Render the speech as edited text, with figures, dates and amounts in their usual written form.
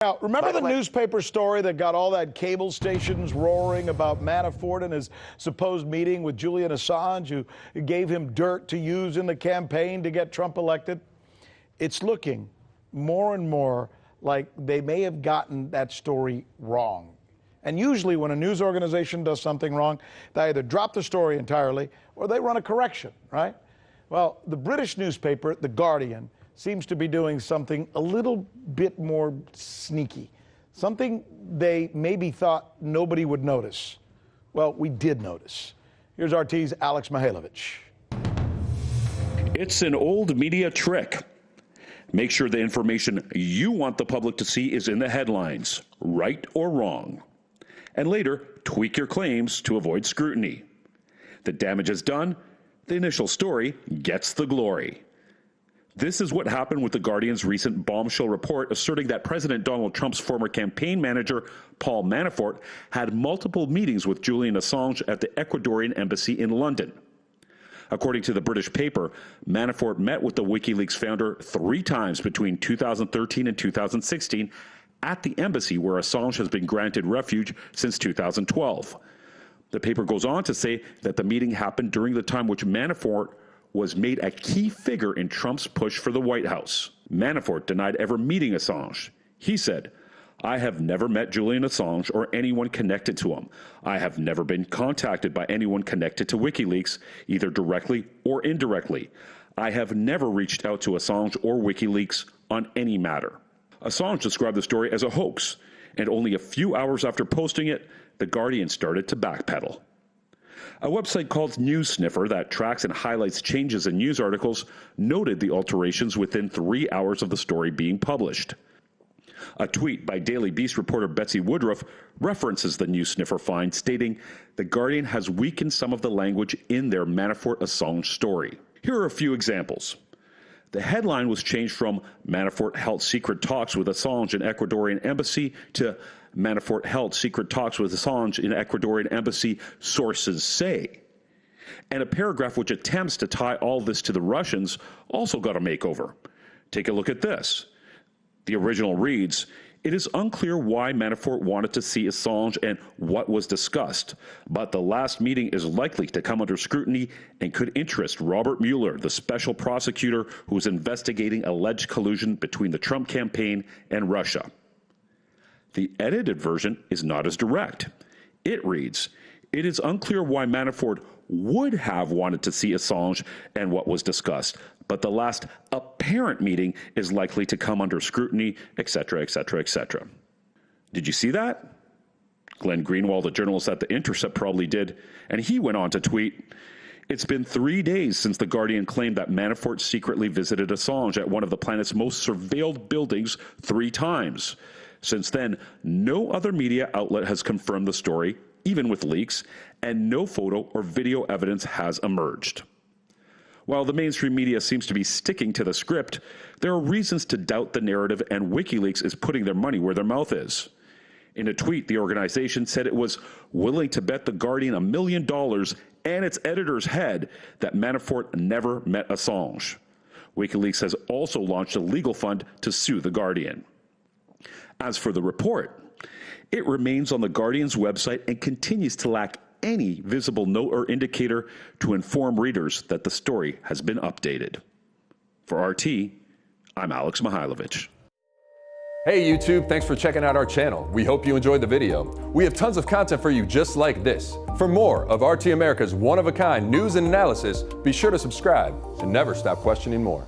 Now, remember the newspaper story that got all that cable stations roaring about Manafort and his supposed meeting with Julian Assange, who gave him dirt to use in the campaign to get Trump elected? It's looking more and more like they may have gotten that story wrong. And usually when a news organization does something wrong, they either drop the story entirely or they run a correction, right? Well, the British newspaper, The Guardian, seems to be doing something a little bit more sneaky, something they maybe thought nobody would notice. Well, we did notice. Here's RT's Alex Mihailovich. It's an old media trick. Make sure the information you want the public to see is in the headlines, right or wrong. And later, tweak your claims to avoid scrutiny. The damage is done, the initial story gets the glory. This is what happened with The Guardian's recent bombshell report asserting that President Donald Trump's former campaign manager, Paul Manafort, had multiple meetings with Julian Assange at the Ecuadorian embassy in London. According to the British paper, Manafort met with the WikiLeaks founder 3 times between 2013 and 2016 at the embassy where Assange has been granted refuge since 2012. The paper goes on to say that the meeting happened during the time which Manafort was made a key figure in Trump's push for the White House. Manafort denied ever meeting Assange. He said, "I have never met Julian Assange or anyone connected to him. I have never been contacted by anyone connected to WikiLeaks, either directly or indirectly. I have never reached out to Assange or WikiLeaks on any matter." Assange described the story as a hoax, and only a few hours after posting it, The Guardian started to backpedal. A website called News Sniffer that tracks and highlights changes in news articles noted the alterations within 3 hours of the story being published. A tweet by Daily Beast reporter Betsy Woodruff references the News Sniffer find, stating, "The Guardian has weakened some of the language in their Manafort-Assange story." Here are a few examples. The headline was changed from "Manafort held secret talks with Assange in Ecuadorian embassy" to "Manafort held secret talks with Assange in Ecuadorian embassy, sources say." And a paragraph which attempts to tie all this to the Russians also got a makeover. Take a look at this. The original reads, "It is unclear why Manafort wanted to see Assange and what was discussed, but the last meeting is likely to come under scrutiny and could interest Robert Mueller, the special prosecutor who is investigating alleged collusion between the Trump campaign and Russia." The edited version is not as direct. It reads, "It is unclear why Manafort would have wanted to see Assange and what was discussed, but the last apparent meeting is likely to come under scrutiny, etc., etc., etc." Did you see that? Glenn Greenwald, the journalist at The Intercept, probably did, and he went on to tweet, "It's been 3 days since The Guardian claimed that Manafort secretly visited Assange at one of the planet's most surveilled buildings 3 times. Since then, no other media outlet has confirmed the story, even with leaks, and no photo or video evidence has emerged." While the mainstream media seems to be sticking to the script, there are reasons to doubt the narrative, and WikiLeaks is putting their money where their mouth is. In a tweet, the organization said it was willing to bet The Guardian $1 million and its editor's head that Manafort never met Assange. WikiLeaks has also launched a legal fund to sue The Guardian. As for the report, it remains on The Guardian's website and continues to lack any visible note or indicator to inform readers that the story has been updated. For RT, I'm Alex Mihailovich. Hey YouTube, thanks for checking out our channel. We hope you enjoyed the video. We have tons of content for you just like this. For more of RT America's one-of-a-kind news and analysis, be sure to subscribe and never stop questioning more.